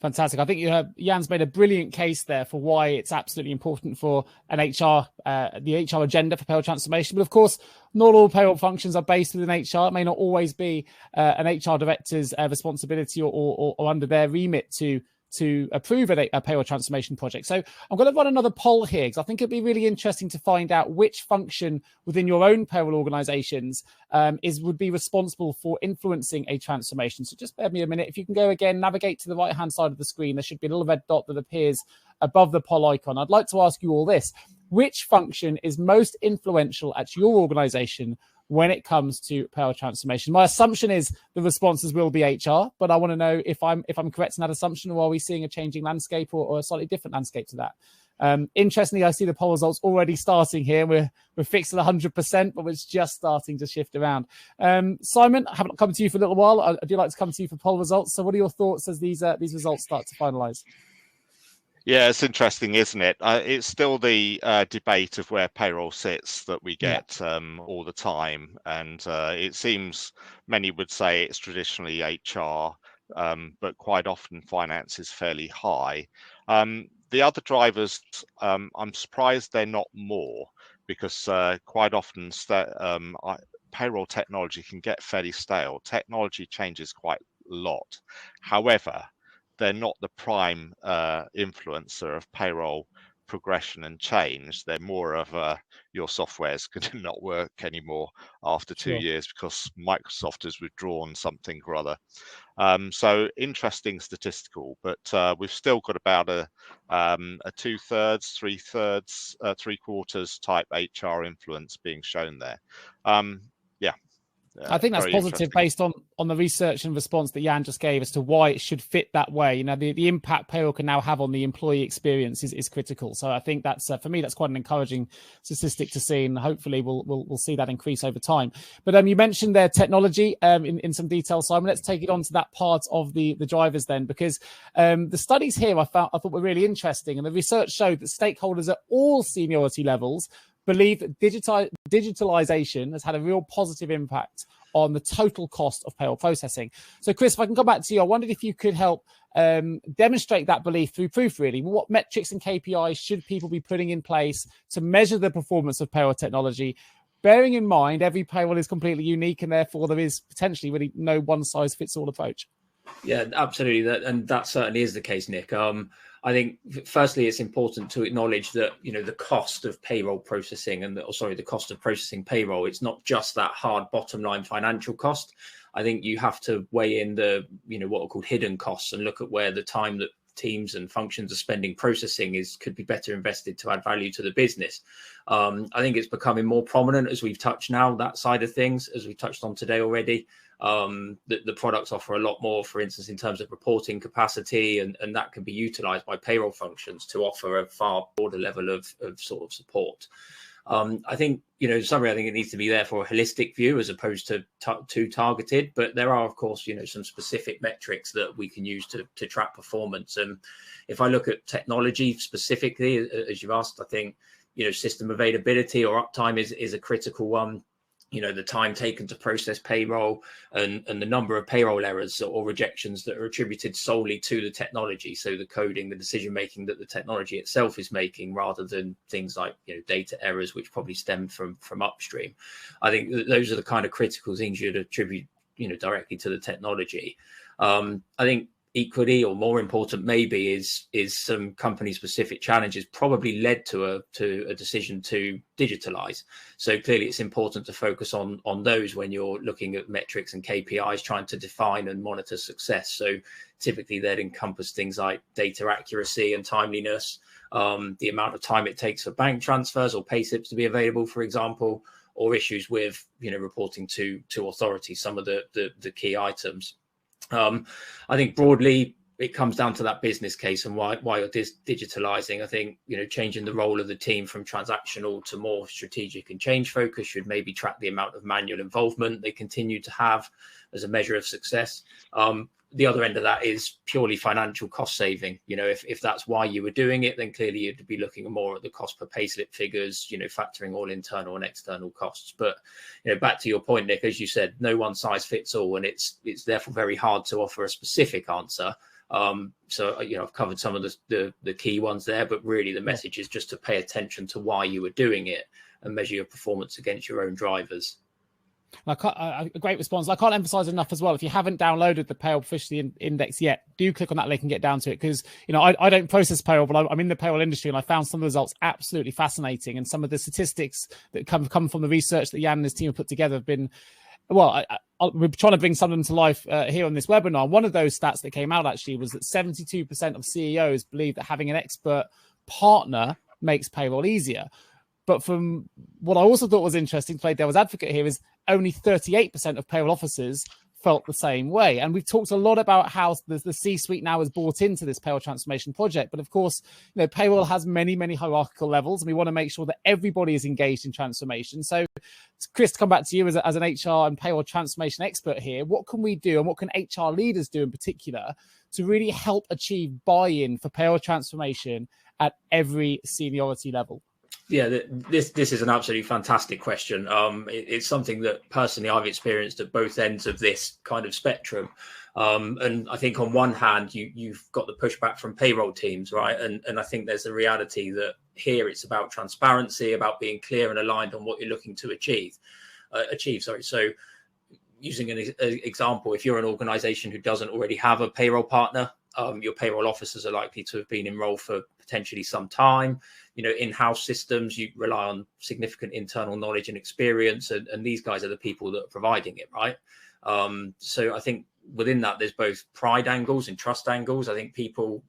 Fantastic. I think Jan's made a brilliant case there for why it's absolutely important for an the HR agenda for payroll transformation. But of course, not all payroll functions are based within HR. It may not always be an HR director's responsibility or under their remit to approve a payroll transformation project. So I'm going to run another poll here because I think it'd be really interesting to find out which function within your own payroll organizations would be responsible for influencing a transformation. So just bear me a minute. If you can go again, navigate to the right-hand side of the screen, there should be a little red dot that appears above the poll icon. I'd like to ask you all this. Which function is most influential at your organization when it comes to payroll transformation? My assumption is the responses will be HR, but I want to know if I'm correct in that assumption, or are we seeing a changing landscape or a slightly different landscape to that? Interestingly, I see the poll results already starting here. We're fixed at 100%, but it's just starting to shift around. Simon, I haven't come to you for a little while. I do like to come to you for poll results. So what are your thoughts as these results start to finalize? Yeah, it's interesting, isn't it? It's still the debate of where payroll sits that we get all the time. And it seems many would say it's traditionally HR, but quite often finance is fairly high. The other drivers, I'm surprised they're not more, because quite often payroll technology can get fairly stale. Technology changes quite a lot. However, they're not the prime influencer of payroll progression and change. They're more of your software is going to not work anymore after 2 years because Microsoft has withdrawn something or other. So interesting statistical, but we've still got about a 2/3, 3/3, 3/4 type HR influence being shown there. I think that's positive based on the research and response that Jan just gave as to why it should fit that way. The impact payroll can now have on the employee experience is critical. So I think that's for me, that's quite an encouraging statistic to see, and hopefully we'll see that increase over time. But you mentioned their technology in some detail, Simon. Let's take it on to that part of the drivers then, because the studies here I thought were really interesting, and the research showed that stakeholders at all seniority levels believe that digitalization has had a real positive impact on the total cost of payroll processing. So, Chris, if I can come back to you, I wondered if you could help demonstrate that belief through proof, really. What metrics and KPIs should people be putting in place to measure the performance of payroll technology, bearing in mind every payroll is completely unique and therefore there is potentially really no one-size-fits-all approach? Yeah, absolutely. That certainly is the case, Nick. I think firstly, it's important to acknowledge that, you know, the cost of payroll processing the cost of processing payroll, it's not just that hard bottom line financial cost. I think you have to weigh in the, you know, what are called hidden costs and look at where the time that teams and functions are spending processing could be better invested to add value to the business. I think it's becoming more prominent as we've touched now, that side of things, as we've touched on today already. The products offer a lot more, for instance, in terms of reporting capacity, and that can be utilized by payroll functions to offer a far broader level of sort of support. I think, you know, in summary, I think it needs to be there for a holistic view as opposed to too targeted. But there are, of course, you know, some specific metrics that we can use to track performance. And if I look at technology specifically, as you've asked, I think, you know, system availability or uptime is a critical one. You know, the time taken to process payroll and the number of payroll errors or rejections that are attributed solely to the technology. So the coding, the decision making that the technology itself is making, rather than things like, you know, data errors, which probably stem from upstream. I think those are the kind of critical things you'd attribute, you know, directly to the technology. I think equally, or more important maybe, is some company specific challenges probably led to a decision to digitalize. So clearly it's important to focus on those when you're looking at metrics and KPIs, trying to define and monitor success. So typically they'd encompass things like data accuracy and timeliness, the amount of time it takes for bank transfers or pay slips to be available, for example, or issues with, you know, reporting to authorities, some of the key items. I think broadly it comes down to that business case and why you're digitalizing. I think, you know, changing the role of the team from transactional to more strategic and change focus should maybe track the amount of manual involvement they continue to have as a measure of success. The other end of that is purely financial cost saving. You know, if that's why you were doing it, then clearly you'd be looking more at the cost per payslip figures, you know, factoring all internal and external costs. But, you know, back to your point, Nick, as you said, no one size fits all, and it's therefore very hard to offer a specific answer. So, you know, I've covered some of the key ones there, but really the message is just to pay attention to why you were doing it and measure your performance against your own drivers. A great response. I can't emphasize enough as well. If you haven't downloaded the Payroll Proficiency Index yet, do click on that link and get down to it, because, you know, I don't process payroll, but I'm in the payroll industry, and I found some of the results absolutely fascinating. And some of the statistics that come from the research that Jan and his team have put together have been, well, we're trying to bring some of them to life here on this webinar. One of those stats that came out actually was that 72% of CEOs believe that having an expert partner makes payroll easier. But from what I also thought was interesting, to play devil's advocate here, is only 38% of payroll officers felt the same way. And we've talked a lot about how the C-suite now has bought into this payroll transformation project. But of course, you know, payroll has many, many hierarchical levels, and we want to make sure that everybody is engaged in transformation. So, Chris, to come back to you as an HR and payroll transformation expert here, what can we do, and what can HR leaders do in particular to really help achieve buy-in for payroll transformation at every seniority level? Yeah, this is an absolutely fantastic question. It's something that personally I've experienced at both ends of this kind of spectrum. And I think on one hand, you've got the pushback from payroll teams, right? And I think there's a reality that here it's about transparency, about being clear and aligned on what you're looking to achieve. So using an example, if you're an organization who doesn't already have a payroll partner, your payroll officers are likely to have been enrolled for potentially some time. You know, in-house systems, you rely on significant internal knowledge and experience, and these guys are the people that are providing it, right? So I think within that, there's both pride angles and trust angles. I think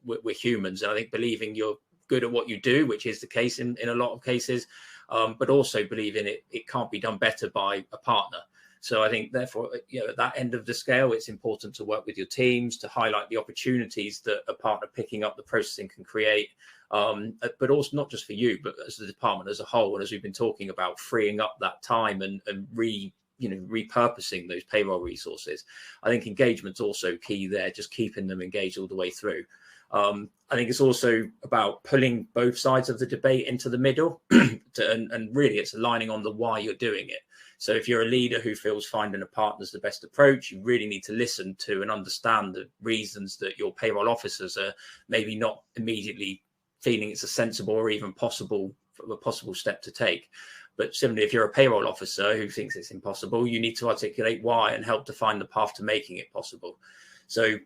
we're humans, and I think believing you're good at what you do, which is the case in a lot of cases, but also believing it can't be done better by a partner. So I think, therefore, you know, at that end of the scale, it's important to work with your teams to highlight the opportunities that a partner picking up the processing can create, but also not just for you, but as the department as a whole. And as we've been talking about, freeing up that time and repurposing those payroll resources. I think engagement's also key there, just keeping them engaged all the way through. I think it's also about pulling both sides of the debate into the middle, and really it's aligning on the why you're doing it. So if you're a leader who feels finding a partner is the best approach, you really need to listen to and understand the reasons that your payroll officers are maybe not immediately feeling it's a sensible or even possible step to take. But similarly, if you're a payroll officer who thinks it's impossible, you need to articulate why and help define the path to making it possible. So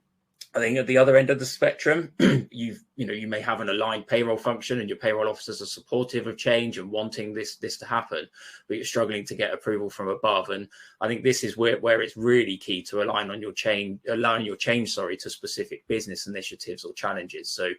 I think at the other end of the spectrum, you may have an aligned payroll function and your payroll officers are supportive of change and wanting this to happen, but you're struggling to get approval from above. And I think this is where it's really key to align your change to specific business initiatives or challenges. So,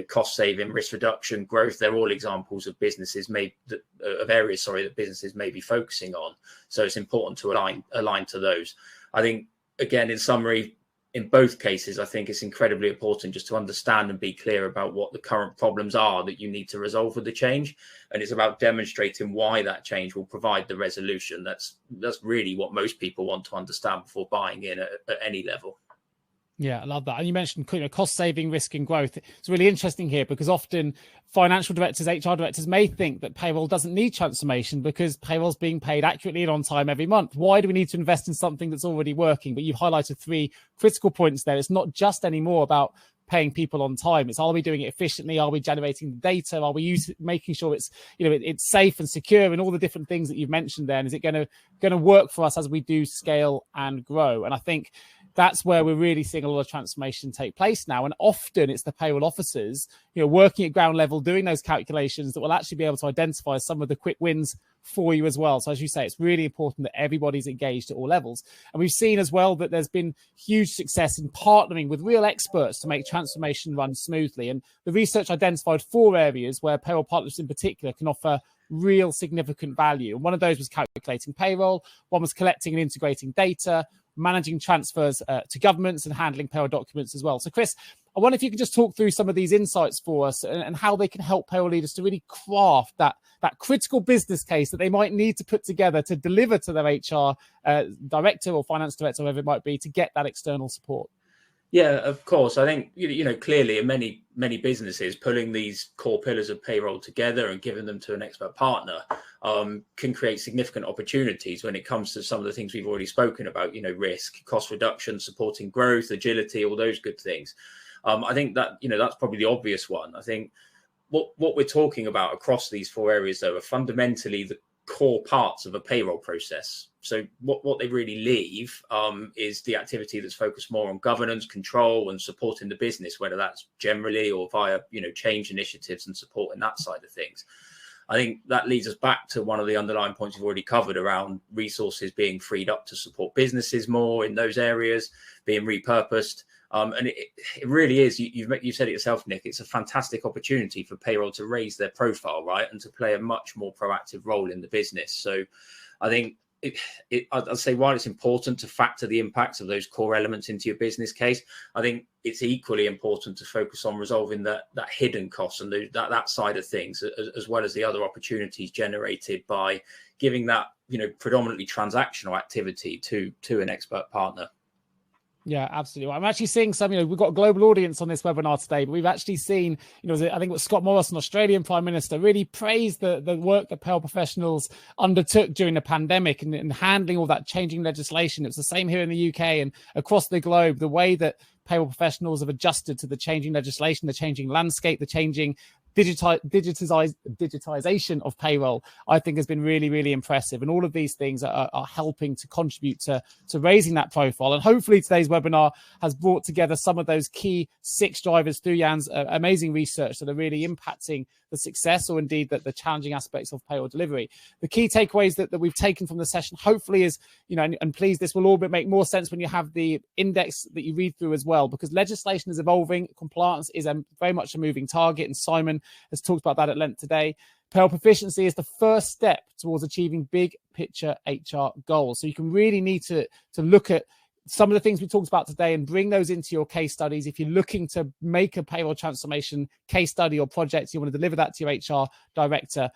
cost saving, risk reduction, growth, they're all examples of areas that businesses may be focusing on. So it's important to align to those. I think, again, in summary, in both cases, I think it's incredibly important just to understand and be clear about what the current problems are that you need to resolve with the change. And it's about demonstrating why that change will provide the resolution. That's really what most people want to understand before buying in at any level. Yeah, I love that. And you mentioned cost saving, risk and growth. It's really interesting here because often financial directors, HR directors may think that payroll doesn't need transformation because payroll's being paid accurately and on time every month. Why do we need to invest in something that's already working? But you've highlighted 3 critical points there. It's not just anymore about paying people on time. It's, are we doing it efficiently? Are we generating the data? Are we making sure it's, it's safe and secure and all the different things that you've mentioned there? And is it going to work for us as we do scale and grow? And I think that's where we're really seeing a lot of transformation take place now. And often it's the payroll officers, working at ground level, doing those calculations that will actually be able to identify some of the quick wins for you as well. So as you say, it's really important that everybody's engaged at all levels. And we've seen as well that there's been huge success in partnering with real experts to make transformation run smoothly. And the research identified 4 areas where payroll partners in particular can offer real significant value. And one of those was calculating payroll. One was collecting and integrating data, managing transfers to governments and handling payroll documents as well. So Chris, I wonder if you could just talk through some of these insights for us and how they can help payroll leaders to really craft that critical business case that they might need to put together to deliver to their HR director or finance director, whoever it might be, to get that external support. Yeah, of course. I think, clearly in many businesses, pulling these core pillars of payroll together and giving them to an expert partner can create significant opportunities when it comes to some of the things we've already spoken about, risk, cost reduction, supporting growth, agility, all those good things. I think that, that's probably the obvious one. I think what we're talking about across these 4 areas, though, are fundamentally the core parts of a payroll process. So what they really leave is the activity that's focused more on governance, control, and supporting the business, whether that's generally or via change initiatives and supporting that side of things. I think that leads us back to one of the underlying points we've already covered around resources being freed up to support businesses more in those areas, being repurposed. And it really is, you said it yourself, Nick, it's a fantastic opportunity for payroll to raise their profile, right, and to play a much more proactive role in the business. So I think I'd say while it's important to factor the impacts of those core elements into your business case, I think it's equally important to focus on resolving that hidden costs and that side of things, as well as the other opportunities generated by giving that predominantly transactional activity to an expert partner. Yeah, absolutely. I'm actually seeing some, we've got a global audience on this webinar today, but we've actually seen, I think it was Scott Morrison, Australian Prime Minister, really praised the work that payroll professionals undertook during the pandemic and handling all that changing legislation. It was the same here in the UK and across the globe, the way that payroll professionals have adjusted to the changing legislation, the changing landscape, the changing digitization of payroll, I think has been really, really impressive. And all of these things are helping to contribute to raising that profile. And hopefully today's webinar has brought together some of those key 6 drivers through Jan's amazing research that are really impacting the success or indeed the challenging aspects of payroll delivery. The key takeaways that we've taken from the session, hopefully is, and please, this will all make more sense when you have the index that you read through as well, because legislation is evolving. Compliance is very much a moving target. And Simon has talked about that at length today. Payroll proficiency is the first step towards achieving big picture HR goals. So you can really need to look at some of the things we talked about today and bring those into your case studies. If you're looking to make a payroll transformation case study or project, you want to deliver that to your HR director,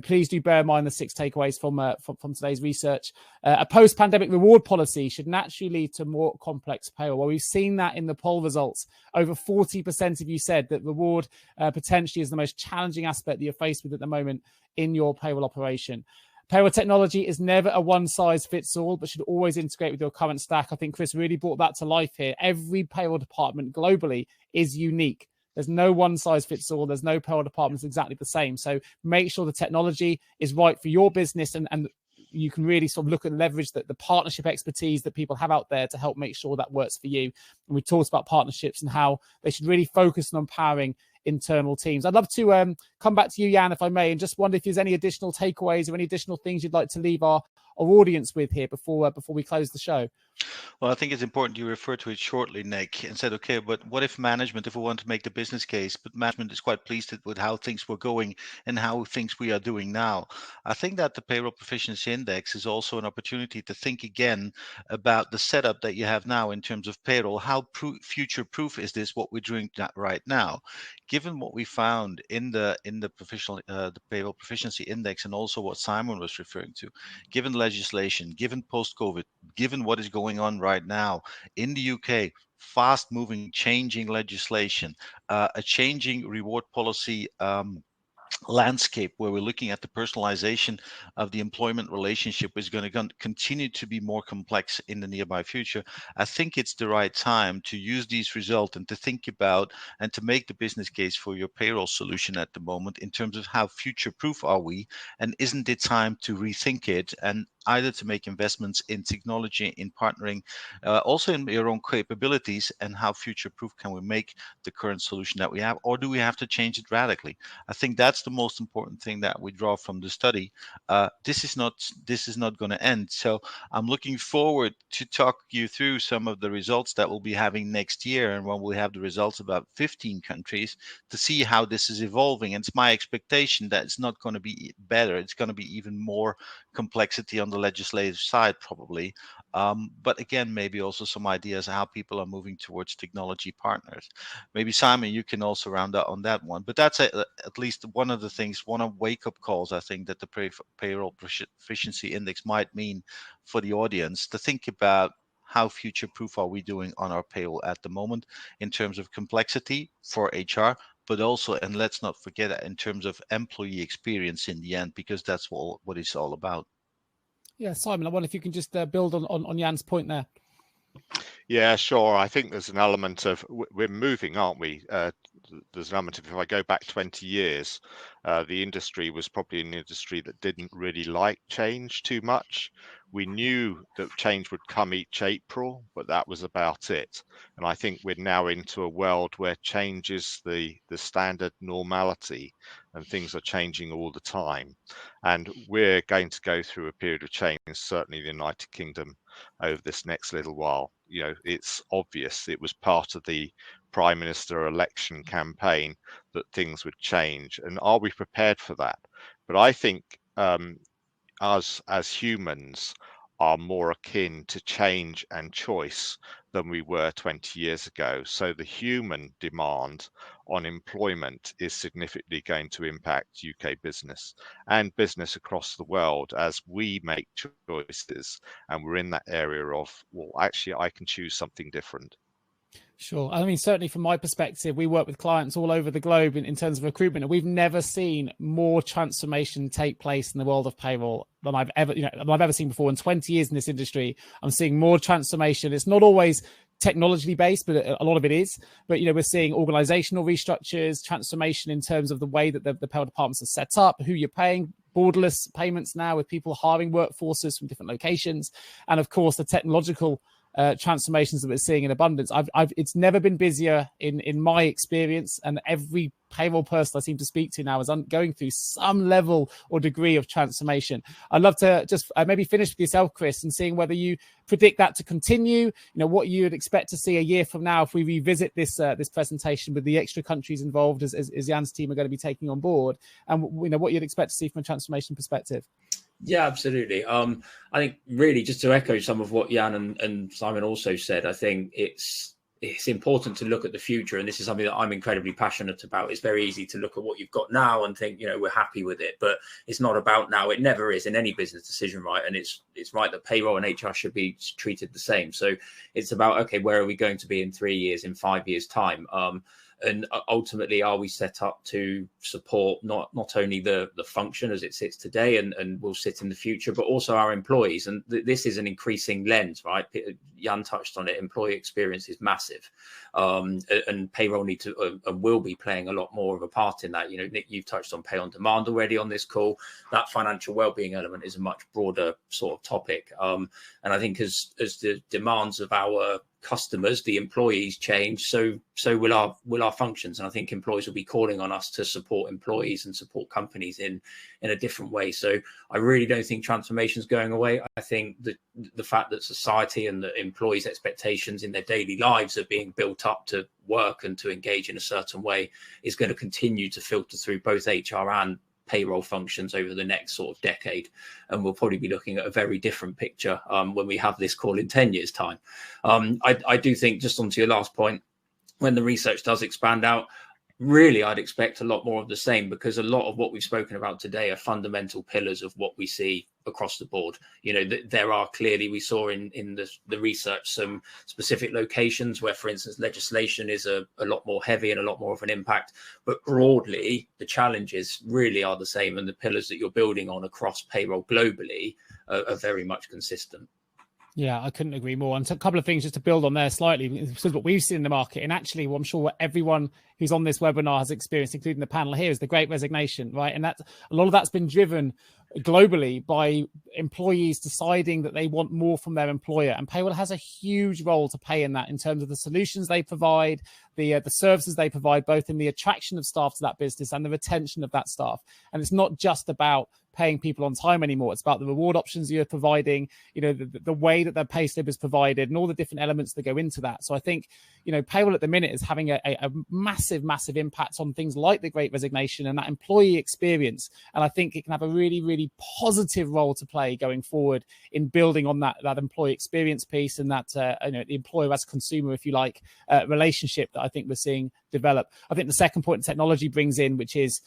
please do bear in mind the 6 takeaways from today's research. A post-pandemic reward policy should naturally lead to more complex payroll. Well, we've seen that in the poll results. Over 40% of you said that reward potentially is the most challenging aspect that you're faced with at the moment in your payroll operation. Payroll technology is never a one-size-fits-all, but should always integrate with your current stack. I think Chris really brought that to life here. Every payroll department globally is unique. There's no one-size-fits-all. There's no payroll departments exactly the same. So make sure the technology is right for your business and you can really sort of look and leverage the partnership expertise that people have out there to help make sure that works for you. And we talked about partnerships and how they should really focus on empowering internal teams. I'd love to come back to you, Jan, if I may, and just wonder if there's any additional takeaways or any additional things you'd like to leave our audience with here before we close the show. Well, I think it's important you refer to it shortly, Nick, and said, okay, but what if management, if we want to make the business case, but management is quite pleased with how things were going and how things we are doing now? I think that the Payroll Proficiency Index is also an opportunity to think again about the setup that you have now in terms of payroll. How future-proof is this, what we're doing right now? Given what we found in the Payroll Proficiency Index, and also what Simon was referring to, given legislation, given post-COVID, given what is going on right now in the UK, fast moving, changing legislation, a changing reward policy landscape where we're looking at the personalization of the employment relationship is going to continue to be more complex in the nearby future. I think it's the right time to use these results and to think about and to make the business case for your payroll solution at the moment in terms of how future proof are we, and isn't it time to rethink it and either to make investments in technology, in partnering, also in your own capabilities, and how future proof can we make the current solution that we have, or do we have to change it radically? I think that's the most important thing that we draw from the study. This is not going to end. So I'm looking forward to talk you through some of the results that we'll be having next year, and when we have the results about 15 countries, to see how this is evolving. And it's my expectation that it's not going to be better. It's going to be even more complexity on the legislative side, probably. But again, maybe also some ideas how people are moving towards technology partners. Maybe Simon, you can also round out on that one. But that's at least one of the things, one of wake-up calls, I think, that the Payroll Proficiency Index might mean for the audience to think about how future-proof are we doing on our payroll at the moment in terms of complexity for HR, but also, and let's not forget that, in terms of employee experience in the end, because that's what it's all about. Yeah, Simon, I wonder if you can just build on Jan's point there. Yeah, sure. I think there's an element of we're moving, aren't we? There's an element of, if I go back 20 years, the industry was probably an industry that didn't really like change too much. We knew that change would come each April, but that was about it. And I think we're now into a world where change is the standard normality, and things are changing all the time. And we're going to go through a period of change, certainly the United Kingdom, over this next little while. You know, it's obvious, it was part of the Prime Minister election campaign that things would change. And are we prepared for that? But I think us as humans are more akin to change and choice than we were 20 years ago. So the human demand on employment is significantly going to impact UK business and business across the world as we make choices, and we're in that area of, well, actually, I can choose something different. Sure. I mean, certainly from my perspective, we work with clients all over the globe in terms of recruitment, and we've never seen more transformation take place in the world of payroll than I've ever seen before. In 20 years in this industry, I'm seeing more transformation. It's not always technology based, but a lot of it is. But, we're seeing organizational restructures, transformation in terms of the way that the payroll departments are set up, who you're paying, borderless payments now with people hiring workforces from different locations. And of course, the technological transformations that we're seeing in abundance. It's never been busier in my experience, and every payroll person I seem to speak to now is going through some level or degree of transformation. I'd love to just maybe finish with yourself, Chris, and seeing whether you predict that to continue. What you'd expect to see a year from now if we revisit this presentation with the extra countries involved as Jan's team are going to be taking on board, and what you'd expect to see from a transformation perspective. Yeah, absolutely. I think really just to echo some of what Jan and Simon also said, I think it's important to look at the future. And this is something that I'm incredibly passionate about. It's very easy to look at what you've got now and think, we're happy with it, but it's not about now. It never is in any business decision, right? And it's right that payroll and HR should be treated the same. So it's about, okay, where are we going to be in 3 years, in 5 years time? And ultimately, are we set up to support not only the function as it sits today and will sit in the future, but also our employees? And this is an increasing lens, right? Jan touched on it. Employee experience is massive, and payroll need to and will be playing a lot more of a part in that. Nick, you've touched on pay on demand already on this call. That financial well-being element is a much broader sort of topic, and I think as the demands of our customers, the employees change, so will our functions, and I think employees will be calling on us to support employees and support companies in a different way. So I really don't think transformation is going away. I think that the fact that society and the employees' expectations in their daily lives are being built up to work and to engage in a certain way is going to continue to filter through both HR and payroll functions over the next sort of decade, and we'll probably be looking at a very different picture when we have this call in 10 years time. I do think, just onto your last point, when the research does expand out, really I'd expect a lot more of the same, because a lot of what we've spoken about today are fundamental pillars of what we see across the board. There are clearly, we saw in the research, some specific locations where, for instance, legislation is a lot more heavy and a lot more of an impact, but broadly the challenges really are the same, and the pillars that you're building on across payroll globally are very much consistent. Yeah, I couldn't agree more. And so a couple of things just to build on there slightly, because what we've seen in the market, and actually what I'm sure what everyone who's on this webinar has experienced, including the panel here, is the Great Resignation, right? And that a lot of that's been driven globally by employees deciding that they want more from their employer, and payroll has a huge role to play in that, in terms of the solutions they provide, the services they provide, both in the attraction of staff to that business and the retention of that staff. And it's not just about paying people on time anymore. It's about the reward options you're providing, the way that their pay slip is provided, and all the different elements that go into that. So I think, payroll at the minute is having a massive impact on things like the Great Resignation and that employee experience. And I think it can have a really, really positive role to play going forward in building on that employee experience piece, and that, the employer as consumer, if you like, relationship that I think we're seeing develop. I think the second point technology brings in, which is,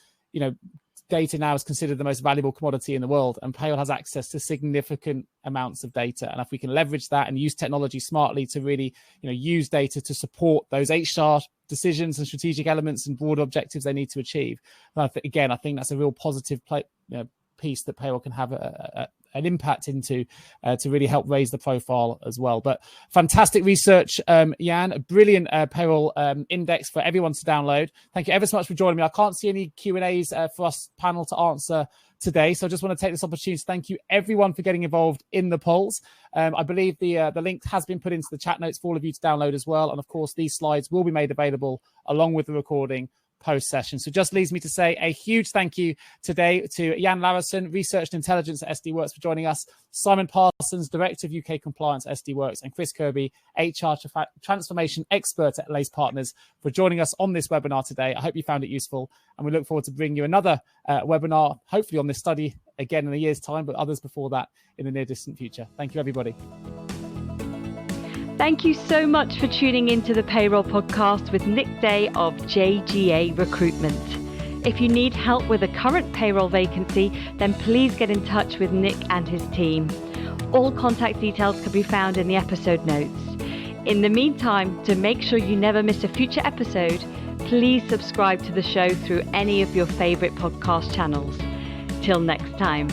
data now is considered the most valuable commodity in the world, and payroll has access to significant amounts of data. And if we can leverage that and use technology smartly to really, use data to support those HR decisions and strategic elements and broader objectives they need to achieve, I think that's a real positive piece that payroll can have an impact into to really help raise the profile as well. But fantastic research, Jan, a brilliant payroll index for everyone to download. Thank you ever so much for joining me. I can't see any Q&As for us panel to answer today, so I just want to take this opportunity to thank you everyone for getting involved in the polls. I believe the link has been put into the chat notes for all of you to download as well, and of course these slides will be made available along with the recording post-session. So just leaves me to say a huge thank you today to Jan Larison, Research and Intelligence at SD Works, for joining us, Simon Parsons, Director of UK Compliance at SD Works, and Chris Kirby, HR Transformation Expert at Lace Partners, for joining us on this webinar today. I hope you found it useful, and we look forward to bringing you another webinar, hopefully on this study again in a year's time, but others before that in the near distant future. Thank you, everybody. Thank you so much for tuning into the Payroll Podcast with Nick Day of JGA Recruitment. If you need help with a current payroll vacancy, then please get in touch with Nick and his team. All contact details can be found in the episode notes. In the meantime, to make sure you never miss a future episode, please subscribe to the show through any of your favorite podcast channels. Till next time.